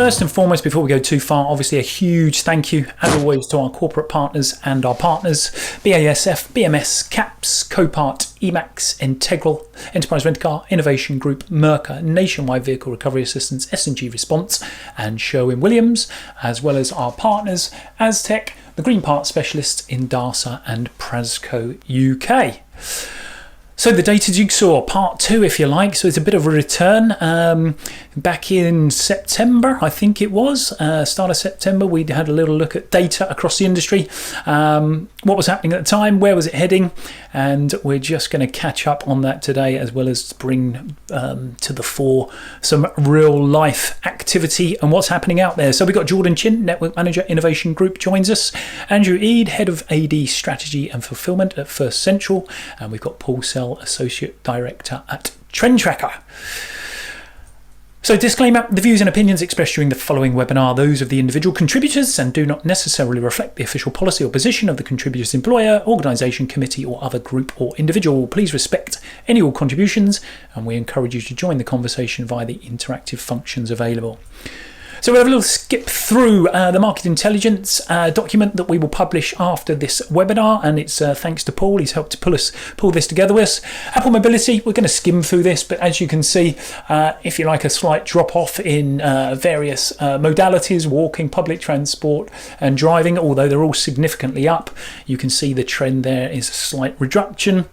first and foremost, before we go too far, obviously a huge thank you, as always, to our corporate partners and our partners, BASF, BMS, CAPS, Copart, Emacs, Integral, Enterprise Rent-A-Car, Innovation Group, Mercer, Nationwide Vehicle Recovery Assistance, S&G Response, and Sherwin-Williams, as well as our partners, Aztec, the Green Parts Specialists, Indasa, and Prasco UK. So the Data Jigsaw Part 2, if you like. So it's a bit of a return. Back in September, I think it was, start of September, we had a little look at data across the industry. What was happening at the time, where was it heading? And we're just going to catch up on that today, as well as bring to the fore some real life activity and what's happening out there. So we've got Jordan Chin, Network Manager, Innovation Group, joins us. Andrew Eade, Head of AD Strategy and Fulfillment at First Central. And we've got Paul Sell, Associate Director at Trend Tracker. So disclaimer, the views and opinions expressed during the following webinar are those of the individual contributors and do not necessarily reflect the official policy or position of the contributor's employer, organisation, committee or other group or individual. Please respect any all contributions and we encourage you to join the conversation via the interactive functions available. So we'll have a little skip through the market intelligence document that we will publish after this webinar, and it's thanks to Paul. He's helped to pull this together with us. Apple Mobility, we're going to skim through this, but as you can see, if you like, a slight drop off in various modalities, walking, public transport and driving, although they're all significantly up. You can see the trend there is a slight reduction.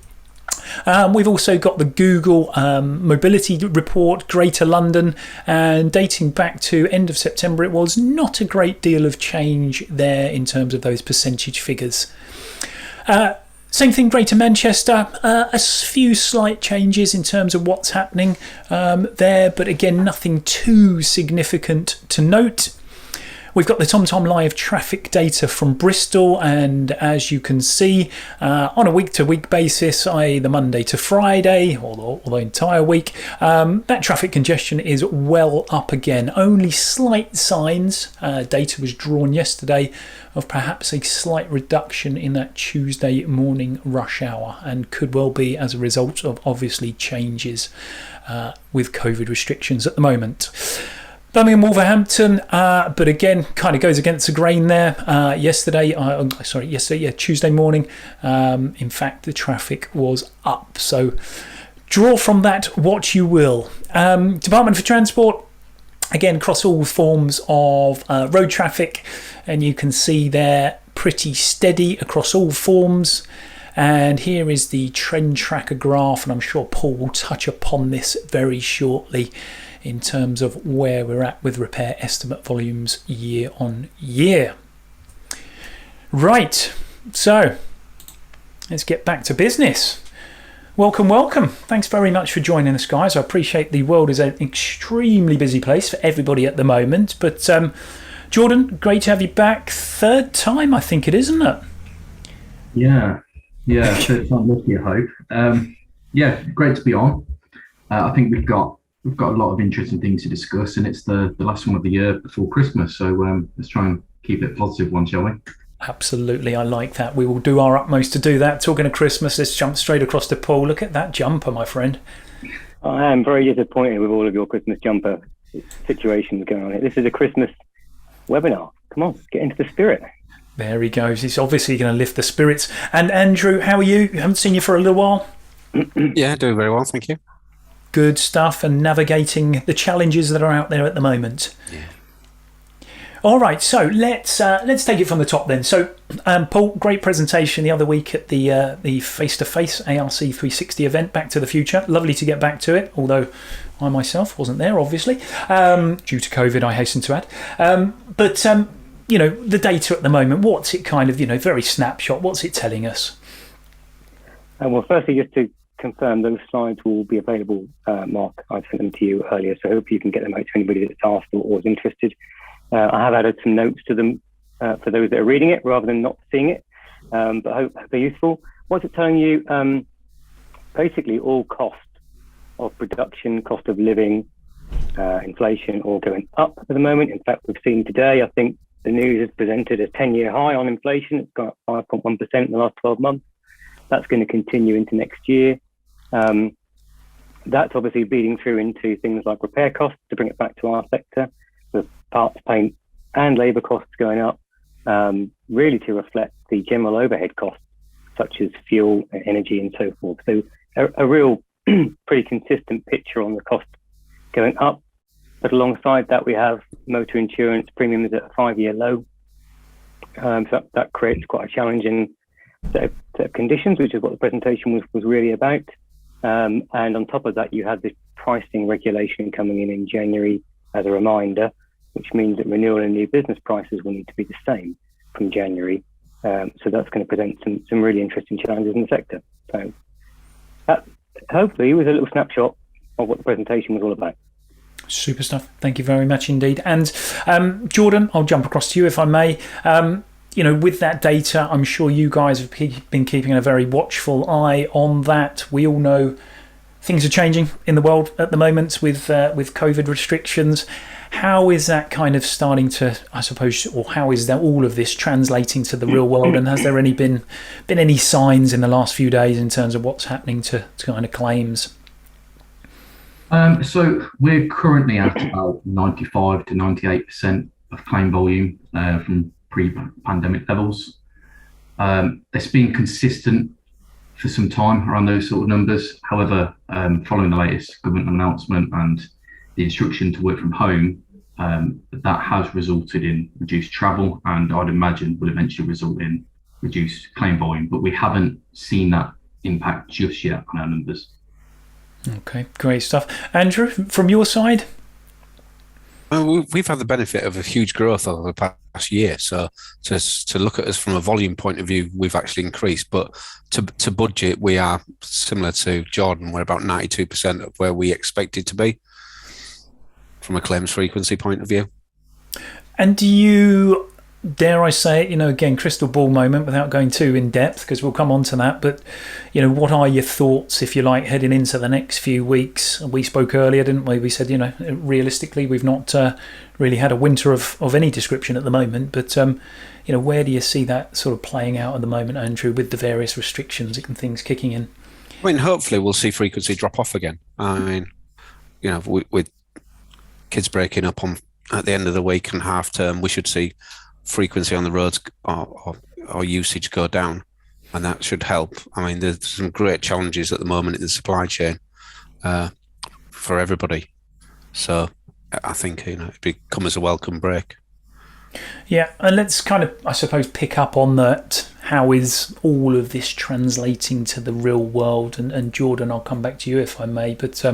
We've also got the Google mobility report, Greater London, and dating back to end of September, it was not a great deal of change there in terms of those percentage figures. Same thing, Greater Manchester, a few slight changes in terms of what's happening there, but again, nothing too significant to note. We've got the Tomtom live traffic data from Bristol, and as you can see, on a week-to-week basis, i.e. the Monday to Friday, or the entire week, that traffic congestion is well up again. Only slight signs, data was drawn yesterday, of perhaps a slight reduction in that Tuesday morning rush hour, and could well be as a result of obviously changes with COVID restrictions at the moment. Birmingham, Wolverhampton, but again, kind of goes against the grain there. Tuesday morning, in fact, the traffic was up. So draw from that what you will. Department for Transport, again, across all forms of road traffic, and you can see they're pretty steady across all forms. And here is the trend tracker graph, and I'm sure Paul will touch upon this very shortly in terms of where we're at with repair estimate volumes year on year. Right, so let's get back to business. Welcome. Thanks very much for joining us, guys. I appreciate the world is an extremely busy place for everybody at the moment. But Jordan, great to have you back. Third time, I think it is, isn't it? Yeah, third time lucky, I hope. Yeah, great to be on. I think we've got a lot of interesting things to discuss, and it's the last one of the year before Christmas, so let's try and keep it positive one, shall we? Absolutely, I like that. We will do our utmost to do that. Talking of Christmas, let's jump straight across to Paul. Look at that jumper, my friend. I am very disappointed with all of your Christmas jumper situations going on here. This is a Christmas webinar. Come on, get into the spirit. There he goes. He's obviously going to lift the spirits. And Andrew, how are you? I haven't seen you for a little while. Yeah, doing very well, thank you. Good stuff, and navigating the challenges that are out there at the moment. Yeah. All right, so let's take it from the top then. So, Paul, great presentation the other week at the face-to-face ARC360 event, Back to the Future. Lovely to get back to it, although I myself wasn't there, obviously, due to COVID, I hasten to add. But the data at the moment, what's it kind of, very snapshot, what's it telling us? Well, firstly, just to confirm, those slides will be available. Mark, I sent them to you earlier, so I hope you can get them out to anybody that's asked or is interested. I have added some notes to them for those that are reading it rather than not seeing it, but I hope they're useful. What's it telling you? Basically, all costs of production, cost of living, inflation, all going up at the moment. In fact, we've seen today, I think the news has presented a 10-year high on inflation. It's got 5.1% in the last 12 months. That's going to continue into next year. That's obviously bleeding through into things like repair costs, to bring it back to our sector. The parts, paint, and labour costs going up, really to reflect the general overhead costs, such as fuel, energy, and so forth. So a real pretty consistent picture on the cost going up. But alongside that, we have motor insurance premiums at a 5-year low. So that creates quite a challenging set of conditions, which is what the presentation was really about. And on top of that, you have this pricing regulation coming in January as a reminder, which means that renewal and new business prices will need to be the same from January. So that's going to present some really interesting challenges in the sector. So that hopefully was a little snapshot of what the presentation was all about. Super stuff. Thank you very much indeed. And Jordan, I'll jump across to you if I may. With that data, I'm sure you guys have been keeping a very watchful eye on that. We all know things are changing in the world at the moment with COVID restrictions. How is that kind of starting to, I suppose, or how is that all of this translating to the real world? And has there been any signs in the last few days in terms of what's happening to kind of claims? So we're currently at about 95 to 98% of claim volume from pre-pandemic levels. It's been consistent for some time around those sort of numbers. However, following the latest government announcement and the instruction to work from home, that has resulted in reduced travel, and I'd imagine will eventually result in reduced claim volume. But we haven't seen that impact just yet on our numbers. Okay, great stuff. Andrew, from your side? We've had the benefit of a huge growth over the past year. So to look at us from a volume point of view, we've actually increased. But to budget, we are similar to Jordan. We're about 92% of where we expected to be from a claims frequency point of view. And do you, dare I say it, again, crystal ball moment without going too in depth, because we'll come on to that, but, what are your thoughts, if you like, heading into the next few weeks? We spoke earlier, didn't we? We said, realistically, we've not really had a winter of any description at the moment, but, where do you see that sort of playing out at the moment, Andrew, with the various restrictions and things kicking in? I mean, hopefully we'll see frequency drop off again. I mean, with kids breaking up at the end of the week and half term, we should see frequency on the roads or usage go down, and that should help. I mean, there's some great challenges at the moment in the supply chain for everybody. So I think it'd become as a welcome break. Yeah, and let's kind of, I suppose, pick up on that. How is all of this translating to the real world? And Jordan, I'll come back to you if I may, but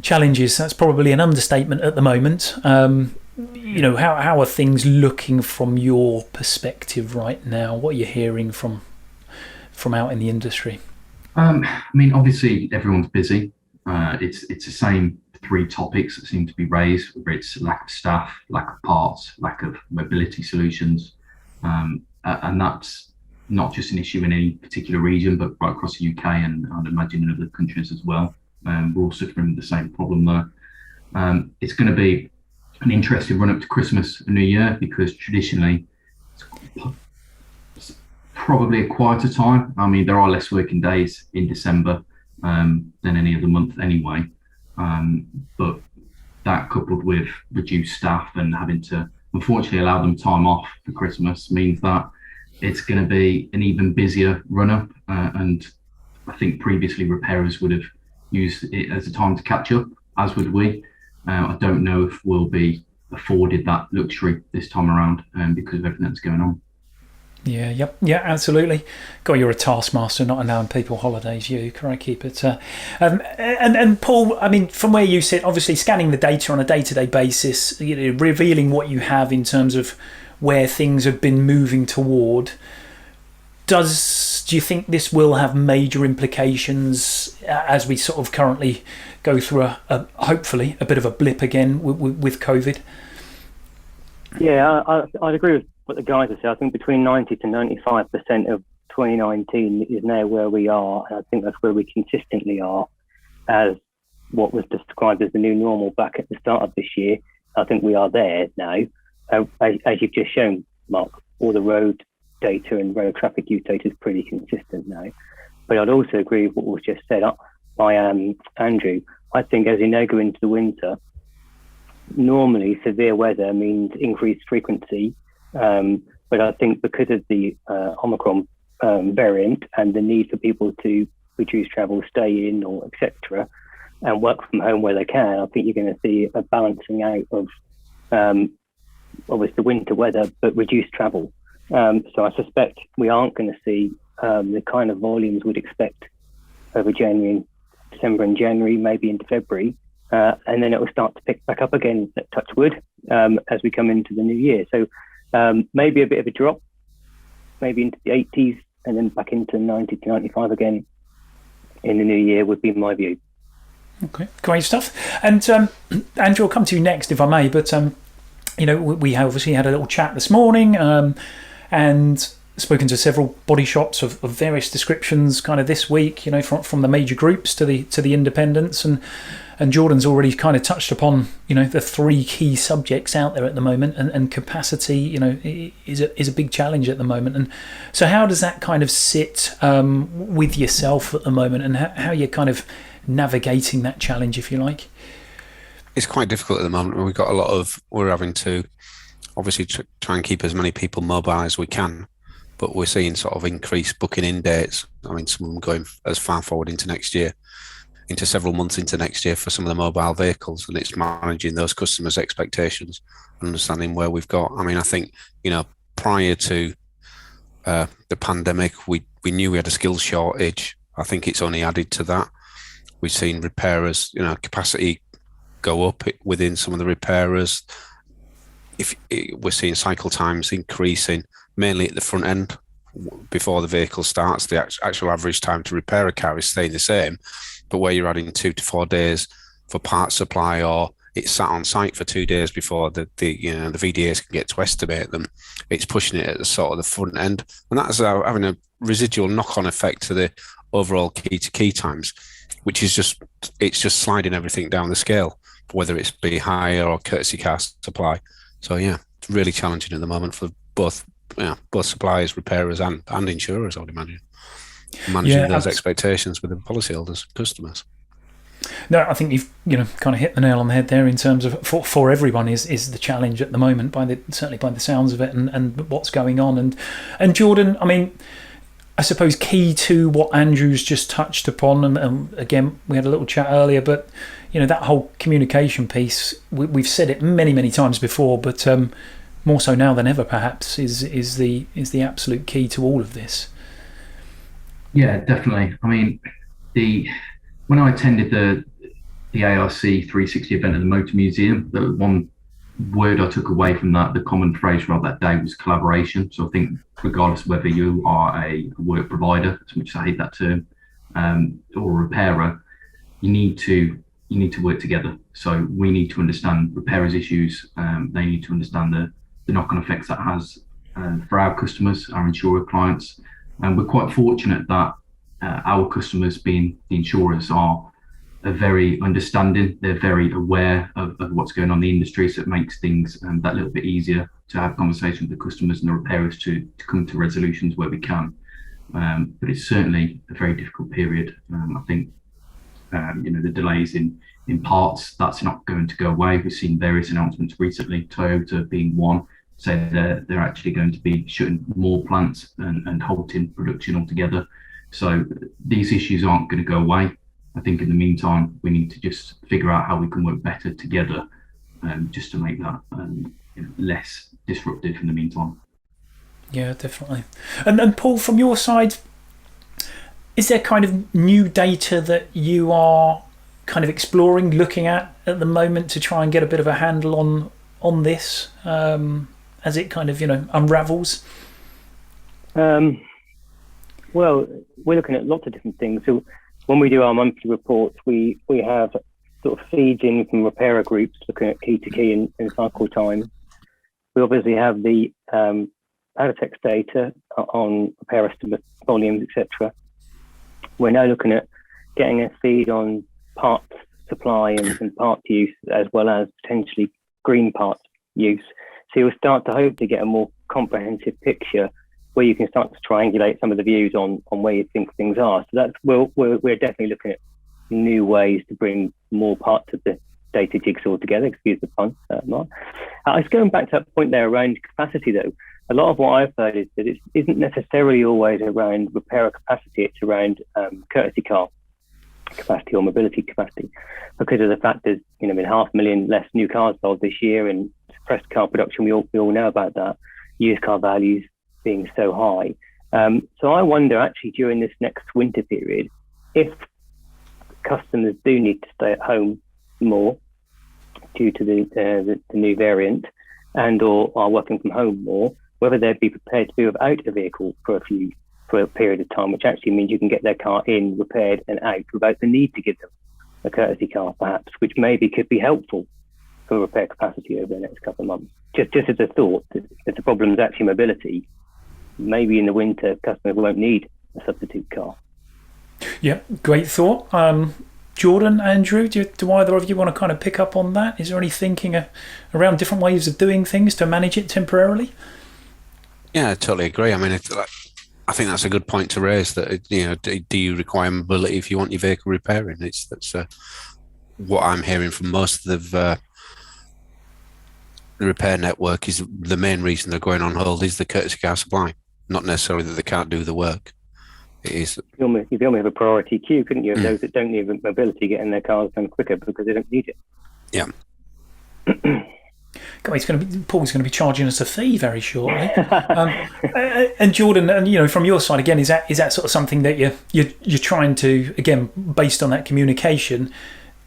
challenges, that's probably an understatement at the moment. How are things looking from your perspective right now? What are you hearing from out in the industry? I mean, obviously everyone's busy. It's the same 3 topics that seem to be raised, whether it's lack of staff, lack of parts, lack of mobility solutions. And that's not just an issue in any particular region, but right across the UK and I'd imagine in other countries as well. We're all suffering the same problem there. It's going to be an interesting run up to Christmas and New Year, because traditionally it's probably a quieter time. I mean, there are less working days in December than any other month anyway. But that coupled with reduced staff and having to unfortunately allow them time off for Christmas means that it's going to be an even busier run up. And I think previously repairers would have used it as a time to catch up, as would we. I don't know if we'll be afforded that luxury this time around because of everything that's going on. Yeah, absolutely. God, you're a taskmaster, not allowing people holidays. You crikey, but and Paul, I mean, from where you sit, obviously scanning the data on a day-to-day basis, revealing what you have in terms of where things have been moving toward. Do you think this will have major implications as we sort of currently go through hopefully a bit of a blip again with COVID? Yeah, I'd agree with what the guys have said. I think between 90 to 95% of 2019 is now where we are, and I think that's where we consistently are, as what was described as the new normal back at the start of this year. I think we are there now, as you've just shown, Mark. All the road data and road traffic use data is pretty consistent now. But I'd also agree with what was just said by Andrew. I think as you now go into the winter, normally severe weather means increased frequency, but I think because of the Omicron variant and the need for people to reduce travel, stay in, or etc., and work from home where they can, I think you're going to see a balancing out of obviously winter weather, but reduced travel. So I suspect we aren't going to see the kind of volumes we'd expect over December and January, maybe into February, and then it will start to pick back up again, touch wood, as we come into the new year. So maybe a bit of a drop, maybe into the 80s, and then back into 90 to 95 again in the new year would be my view. Okay, great stuff. And Andrew, I'll come to you next, if I may. But we obviously had a little chat this morning, and spoken to several body shops of various descriptions, kind of this week. From the major groups to the independents, and Jordan's already kind of touched upon the three key subjects out there at the moment, and capacity is a big challenge at the moment. And so how does that kind of sit with yourself at the moment, and how you're kind of navigating that challenge, if you like? It's quite difficult at the moment. We're having to obviously try and keep as many people mobile as we can, but we're seeing sort of increased booking in dates. I mean, some of them going as far forward into next year, into several months into next year for some of the mobile vehicles, and it's managing those customers' expectations and understanding where we've got. I mean, I think, prior to the pandemic, we knew we had a skills shortage. I think it's only added to that. We've seen repairers, capacity go up within some of the repairers. We're seeing cycle times increasing, mainly at the front end before the vehicle starts. The actual average time to repair a car is staying the same, but where you're adding 2 to 4 days for part supply, or it's sat on site for 2 days before the VDAs can get to estimate them, it's pushing it at the sort of the front end, and that's having a residual knock-on effect to the overall key-to-key times, which is just sliding everything down the scale, whether it's be hire or courtesy car supply. So yeah, it's really challenging at the moment for both suppliers, repairers, and insurers, I would imagine, managing those expectations with the policyholders, customers. No, I think you've kind of hit the nail on the head there in terms of for everyone is the challenge at the moment, certainly by the sounds of it, and what's going on. And Jordan, I mean, I suppose key to what Andrew's just touched upon, and again, we had a little chat earlier, but that whole communication piece, we've said it many times before, but more so now than ever, perhaps, is the absolute key to all of this. Yeah, definitely. I mean, when I attended the ARC360 event at the Motor Museum, the one word I took away from that, the common phrase throughout that day, was collaboration. So I think regardless of whether you are a work provider, as much as I hate that term, or a repairer, you need to work together. So we need to understand repairers' issues. They need to understand the knock-on effects that has for our customers, our insurer clients. And we're quite fortunate that our customers, being the insurers, are very understanding. They're very aware of what's going on in the industry, so it makes things that little bit easier to have conversations with the customers and the repairers to come to resolutions where we can. But it's certainly a very difficult period. I think the delays in parts, that's not going to go away. We've seen various announcements recently, Toyota being one, said they're actually going to be shutting more plants and halting production altogether. So these issues aren't going to go away. I think in the meantime, we need to just figure out how we can work better together, just to make that less disruptive in the meantime. Yeah, definitely. And Paul, from your side, is there kind of new data that you are kind of exploring, looking at the moment to try and get a bit of a handle on this as it kind of unravels? Well, we're looking at lots of different things. So when we do our monthly reports, we have sort of feeds in from repairer groups looking at key to key and cycle time. We obviously have the Paratex data on repair estimate volumes, etc. We're now looking at getting a feed on parts supply and parts use, as well as potentially green parts use. So you'll start to hope to get a more comprehensive picture where you can start to triangulate some of the views on where you think things are. So that's we're definitely looking at new ways to bring more parts of the data jigsaw together, excuse the pun, Mark. I was going back to that point there around capacity, though. A lot of what I've heard is that it isn't necessarily always around repairer capacity, it's around courtesy car capacity or mobility capacity, because of the fact there's 500,000 less new cars sold this year and suppressed car production. We all know about that. Used car values being so high. So I wonder actually during this next winter period, if customers do need to stay at home more due to the new variant and or are working from home more, whether they'd be prepared to be without a vehicle for a period of time, which actually means you can get their car in, repaired and out without the need to give them a courtesy car, perhaps, which maybe could be helpful for repair capacity over the next couple of months. Just as a thought, if the problem is actually mobility, maybe in the winter customers won't need a substitute car. Yeah, great thought. Jordan, Andrew, do either of you want to kind of pick up on that? Is there any thinking around different ways of doing things to manage it temporarily? Yeah, I totally agree. I mean, I think that's a good point to raise. That do you require mobility if you want your vehicle repairing? That's what I'm hearing from most of the repair network is the main reason they're going on hold is the courtesy car supply, not necessarily that they can't do the work. It is. You'd be able to have a priority queue, couldn't you? Those that don't need mobility getting their cars done quicker because they don't need it. Yeah. Paul's going to be charging us a fee very shortly. And Jordan, and from your side again, is that sort of something that you're trying to, again, based on that communication,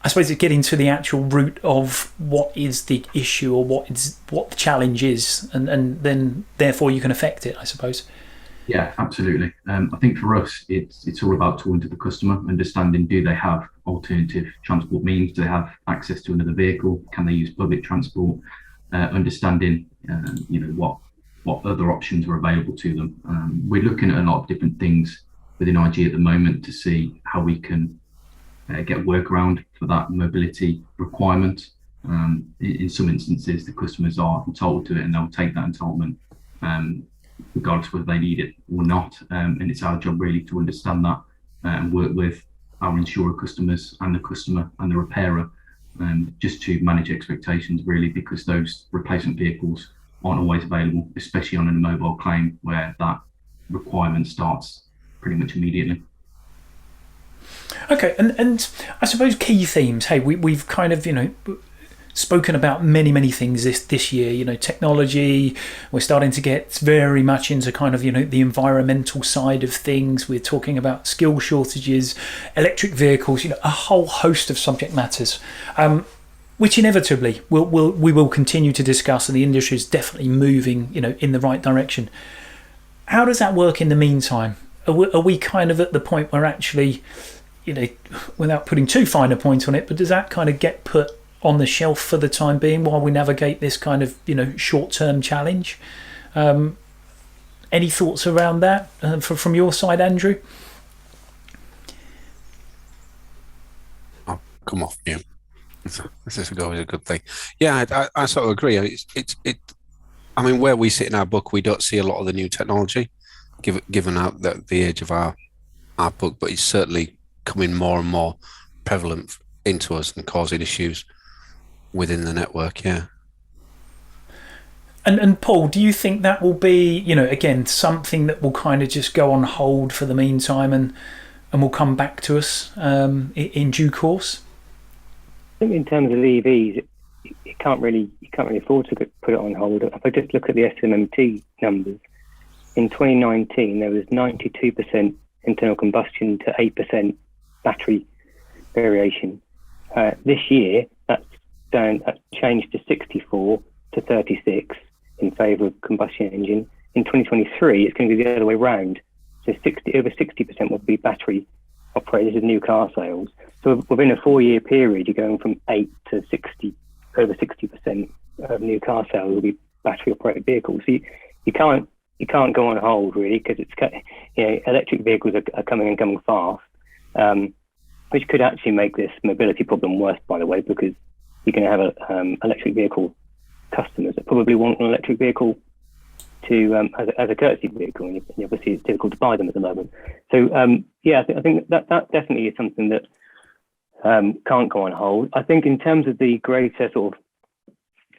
I suppose it's getting to the actual root of what is the issue or what the challenge is, and then therefore you can affect it, I suppose. Yeah, absolutely. I think for us, it's all about talking to the customer, understanding, do they have alternative transport means? Do they have access to another vehicle? Can they use public transport? Understanding, what other options are available to them. We're looking at a lot of different things within IG at the moment to see how we can get workaround for that mobility requirement. In some instances, the customers are entitled to it and they'll take that entitlement regardless whether they need it or not. And it's our job really to understand that and work with our insurer customers and the customer and the repairer just to manage expectations really, because those replacement vehicles aren't always available, especially on an immobile claim where that requirement starts pretty much immediately. Okay, and I suppose key themes. Hey, we've kind of spoken about many things this year. Technology. We're starting to get very much into kind of the environmental side of things. We're talking about skill shortages, electric vehicles. A whole host of subject matters, which inevitably we will continue to discuss, and the industry is definitely moving in the right direction. How does that work in the meantime? Are we kind of at the point where actually, without putting too fine a point on it, but does that kind of get put on the shelf for the time being while we navigate this kind of short-term challenge? Any thoughts around that from your side, Andrew? Oh, come off mute. This is always a good thing. Yeah, I sort of agree. I mean, where we sit in our book, we don't see a lot of the new technology, given out the age of our book, but it's certainly coming more and more prevalent into us and causing issues within the network. Yeah. And Paul, do you think that will be, again, something that will kind of just go on hold for the meantime and will come back to us in due course? I think in terms of EVs, you can't really afford to put it on hold. If I just look at the SMMT numbers, in 2019 there was 92% internal combustion to 8% battery variation. This year that's changed to 64 to 36 in favour of combustion engine. In 2023 it's going to be the other way round. So over 60% will be battery operated new car sales. So within a 4-year period, you're going from 8 to 60. Over 60% of new car sales will be battery operated vehicles. So you can't go on hold really, because it's electric vehicles are coming fast, which could actually make this mobility problem worse, by the way, because you're going to have electric vehicle customers that probably want an electric vehicle to as a courtesy vehicle, and obviously it's difficult to buy them at the moment. So I think that definitely is something that can't go on hold. I think in terms of the greater sort of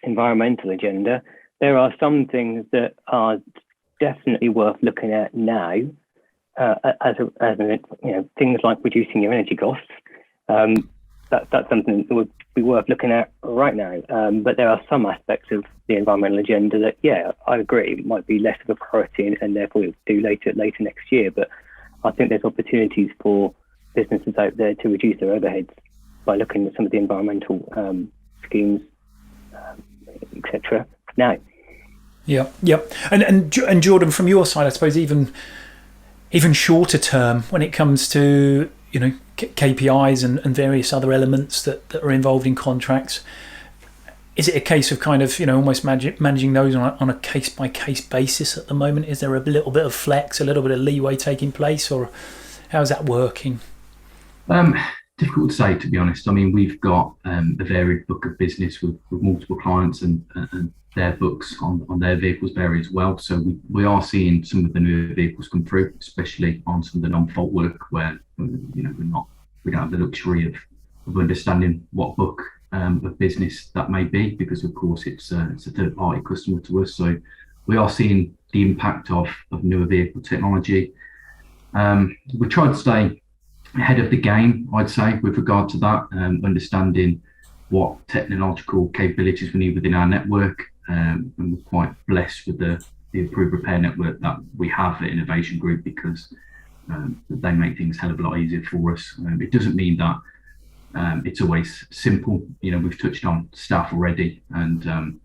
environmental agenda, there are some things that are definitely worth looking at now, things like reducing your energy costs. That's something that would be worth looking at right now. But there are some aspects of the environmental agenda that, yeah, I agree, it might be less of a priority and therefore we'll do later next year. But I think there's opportunities for businesses out there to reduce their overheads by looking at some of the environmental schemes, etc. now. Yeah. And Jordan, from your side, I suppose even shorter term, when it comes to KPIs and various other elements that are involved in contracts, is it a case of kind of almost managing those on a case by case basis at the moment? Is there a little bit of flex, a little bit of leeway taking place, or how's that working? Difficult to say, to be honest. I mean, we've got a varied book of business with multiple clients, and their books on their vehicles vary as well. So we are seeing some of the newer vehicles come through, especially on some of the non-fault work where we don't have the luxury of understanding what book of business that may be, because of course it's a third-party customer to us. So we are seeing the impact of newer vehicle technology. We try to stay ahead of the game, I'd say, with regard to that, understanding what technological capabilities we need within our network. And we're quite blessed with the approved repair network that we have at Innovation Group, because they make things a hell of a lot easier for us. It doesn't mean that it's always simple. We've touched on staff already, and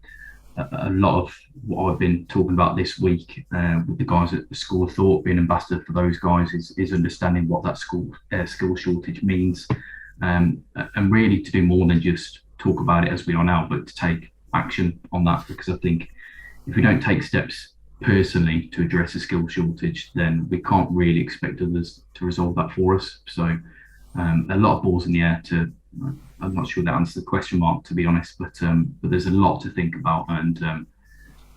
a lot of what I've been talking about this week with the guys at the School of Thought, being ambassador for those guys, is understanding what that skill shortage means, and really to do more than just talk about it as we are now, but to take action on that. Because I think if we don't take steps personally to address a skill shortage, then we can't really expect others to resolve that for us. So a lot of balls in the air I'm not sure that answers the question mark, to be honest, but there's a lot to think about. And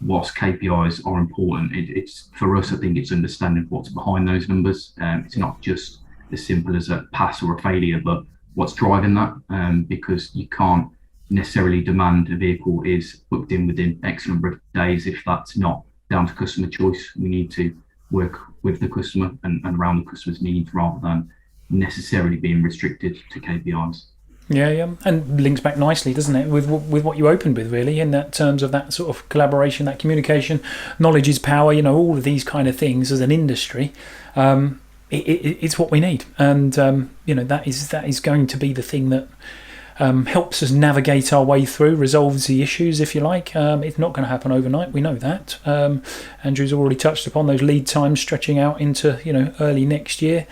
whilst KPIs are important, it's for us, I think it's understanding what's behind those numbers. It's not just as simple as a pass or a failure, but what's driving that, because you can't necessarily demand a vehicle is booked in within X number of days if that's not down to customer choice. We need to work with the customer and around the customer's needs, rather than necessarily being restricted to KPIs. Yeah, and links back nicely, doesn't it, with what you opened with, really, in that terms of that sort of collaboration, that communication, knowledge is power. All of these kind of things as an industry. It's what we need, and that is going to be the thing that helps us navigate our way through, resolves the issues, if you like. It's not going to happen overnight, we know that. Andrew's already touched upon those lead times stretching out into early next year.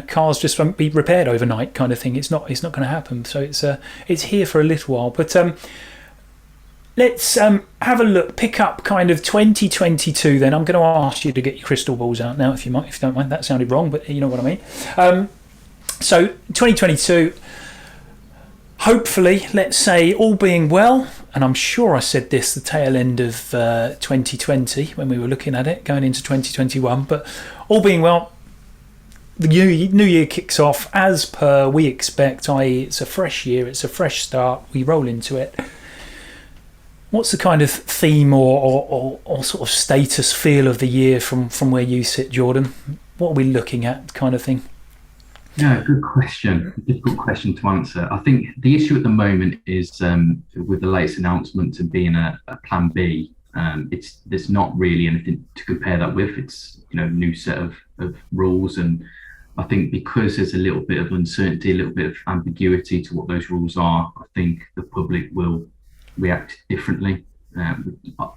Cars just won't be repaired overnight, kind of thing. It's not going to happen. So it's here for a little while. But let's have a look. Pick up kind of 2022. Then I'm going to ask you to get your crystal balls out now, if you don't mind. That sounded wrong, but you know what I mean. So 2022. Hopefully, let's say, all being well, and I'm sure I said this the tail end of 2020 when we were looking at it, going into 2021, but all being well, the new year kicks off as per we expect, i.e. it's a fresh year, it's a fresh start, we roll into it. What's the kind of theme or sort of status feel of the year from where you sit, Jordan? What are we looking at, kind of thing? Yeah, good question. Difficult question to answer. I think the issue at the moment is with the latest announcement and being a plan B, there's not really anything to compare that with. It's a new set of rules, and I think because there's a little bit of uncertainty, a little bit of ambiguity to what those rules are, I think the public will react differently.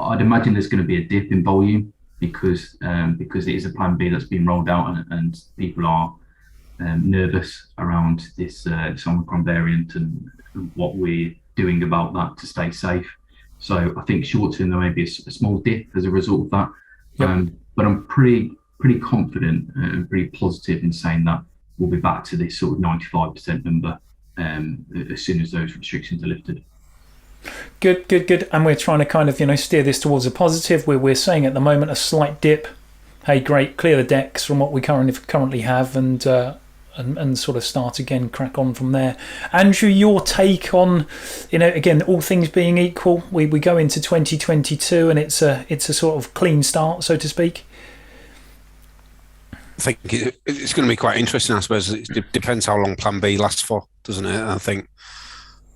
I'd imagine there's going to be a dip in volume because it is a plan B that's been rolled out, and people are nervous around this Omicron variant and what we're doing about that to stay safe. So I think short term there may be a small dip as a result of that. Yep. But I'm pretty confident and pretty positive in saying that we'll be back to this sort of 95% number as soon as those restrictions are lifted. Good. And we're trying to kind of steer this towards a positive. We're saying at the moment a slight dip. Hey, great, clear the decks from what we currently have, and and sort of start again, crack on from there. Andrew, your take on, again, all things being equal, we go into 2022 and it's a sort of clean start, so to speak. I think it's going to be quite interesting. I suppose it depends how long Plan B lasts for, doesn't it? I think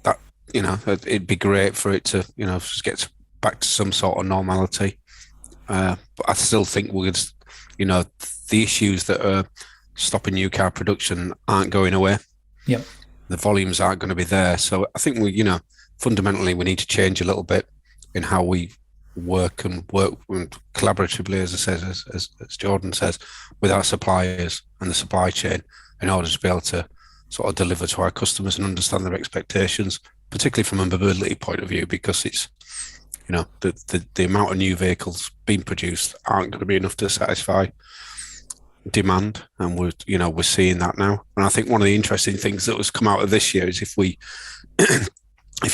that it'd be great for it to just get back to some sort of normality. But I still think the issues that are stopping new car production aren't going away. Yep. The volumes aren't going to be there. So I think fundamentally we need to change a little bit in how we work collaboratively, as I said, as Jordan says, with our suppliers and the supply chain in order to be able to sort of deliver to our customers and understand their expectations, particularly from a mobility point of view, because it's, the amount of new vehicles being produced aren't going to be enough to satisfy demand, and we're seeing that now. And I think one of the interesting things that has come out of this year is if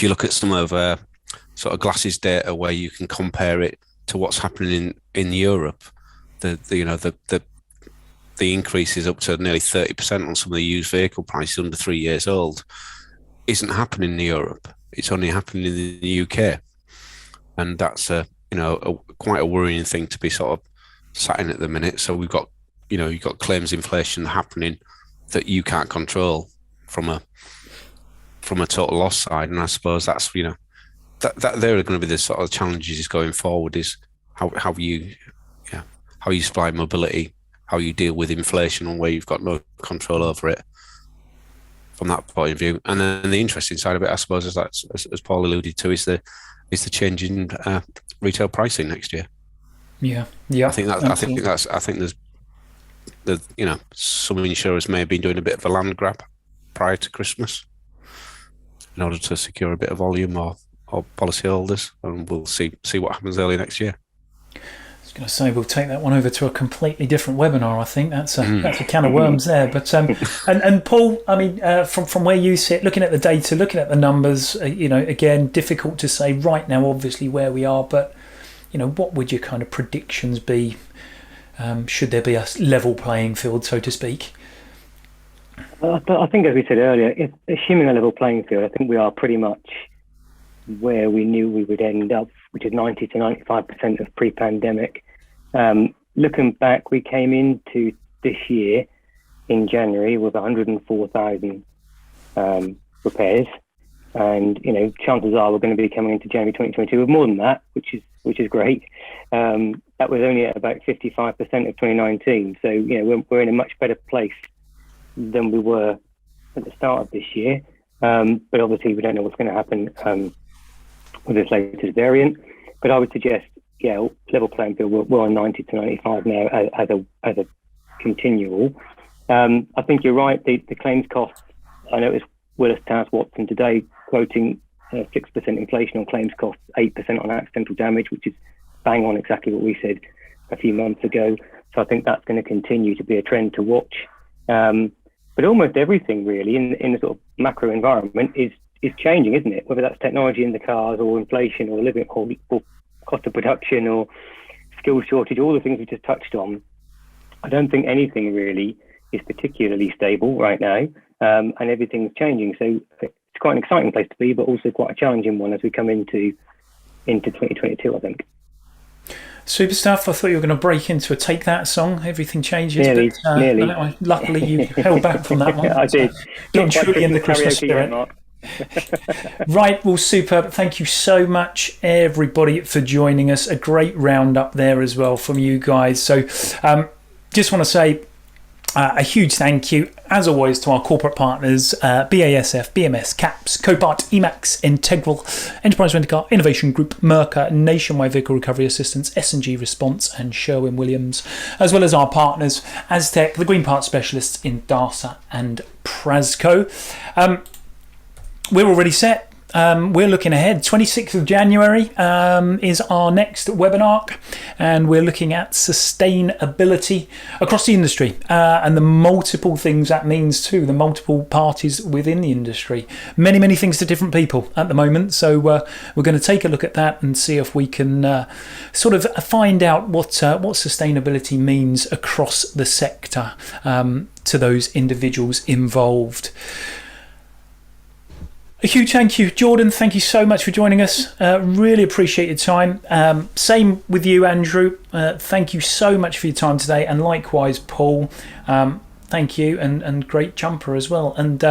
you look at some of sort of Glass's data where you can compare it to what's happening in Europe, the increase is up to nearly 30% on some of the used vehicle prices under 3 years old. Isn't happening in Europe. It's only happening in the UK, and that's quite a worrying thing to be sort of sat in at the minute. So we've got you've got claims inflation happening that you can't control from a total loss side, and I suppose that's that there are going to be the sort of challenges going forward is how you supply mobility, how you deal with inflation and where you've got no control over it from that point of view. And then the interesting side of it, I suppose, is that, as Paul alluded to, is the change in retail pricing next year. Yeah. I think there's some insurers may have been doing a bit of a land grab prior to Christmas in order to secure a bit of volume or policyholders, and we'll see what happens early next year. I was going to say we'll take that one over to a completely different webinar. I think that's a can of worms there. But and Paul, I mean, from where you sit, looking at the data, looking at the numbers, again, difficult to say right now, obviously where we are. But what would your kind of predictions be? Should there be a level playing field, so to speak? I think, as we said earlier, assuming a level playing field, I think we are pretty much where we knew we would end up, which is 90 to 95% of pre-pandemic. Looking back, we came into this year in January with 104,000 repairs, and chances are we're going to be coming into January 2022 with more than that, which is great. That was only at about 55% of 2019, so we're in a much better place than we were at the start of this year. But obviously we don't know what's going to happen with this latest variant. But I would suggest, level playing field, we're on 90 to 95 now as a continual. I think you're right. The claims costs, I noticed Willis Towers Watson today quoting 6% inflation on claims costs, 8% on accidental damage, which is bang on exactly what we said a few months ago. So I think that's going to continue to be a trend to watch. But almost everything really in the sort of macro environment is changing, isn't it? Whether that's technology in the cars or inflation or living or cost of production or skills shortage, all the things we just touched on. I don't think anything really is particularly stable right now, and everything's changing. So it's quite an exciting place to be, but also quite a challenging one as we come into 2022, I think. Super stuff. I thought you were going to break into a Take That song. Everything changes. Nearly. No, luckily you held back from that one. I did. Getting truly in the Christmas spirit. Right, well, superb. Thank you so much, everybody, for joining us. A great roundup there as well from you guys. So just want to say a huge thank you, as always, to our corporate partners, BASF, BMS, CAPS, Copart, Emacs, Integral, Enterprise Rent-A-Car, Innovation Group, Merca, Nationwide Vehicle Recovery Assistance, S&G Response, and Sherwin-Williams, as well as our partners, Aztec, the Green Part Specialists in DARSA and Prasco. We're already set. We're looking ahead. 26th of January is our next WebinARC, and we're looking at sustainability across the industry and the multiple things that means too, the multiple parties within the industry. Many things to different people at the moment. So we're going to take a look at that and see if we can sort of find out what sustainability means across the sector. sector to those individuals involved. A huge thank you, Jordan. Thank you so much for joining us. Really appreciate your time. Same with you, Andrew. Thank you so much for your time today. And likewise, Paul. Thank you, and great jumper as well. And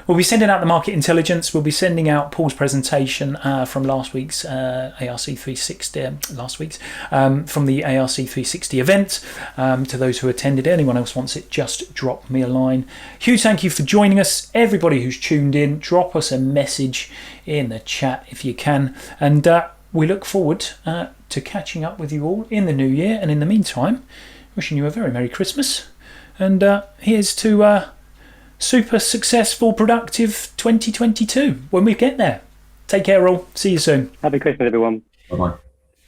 we'll be sending out the market intelligence. We'll be sending out Paul's presentation from last week's ARC360, from the ARC360 event. To those who attended, anyone else wants it, just drop me a line. Huge thank you for joining us. Everybody who's tuned in, drop us a message in the chat if you can. And we look forward to catching up with you all in the new year. And in the meantime, wishing you a very Merry Christmas. And here's to super successful, productive 2022 when we get there. Take care, all. See you soon. Happy Christmas, everyone. Bye-bye.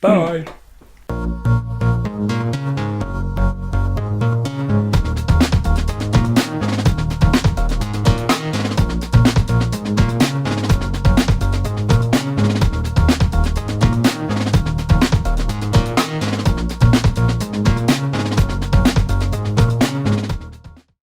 Bye.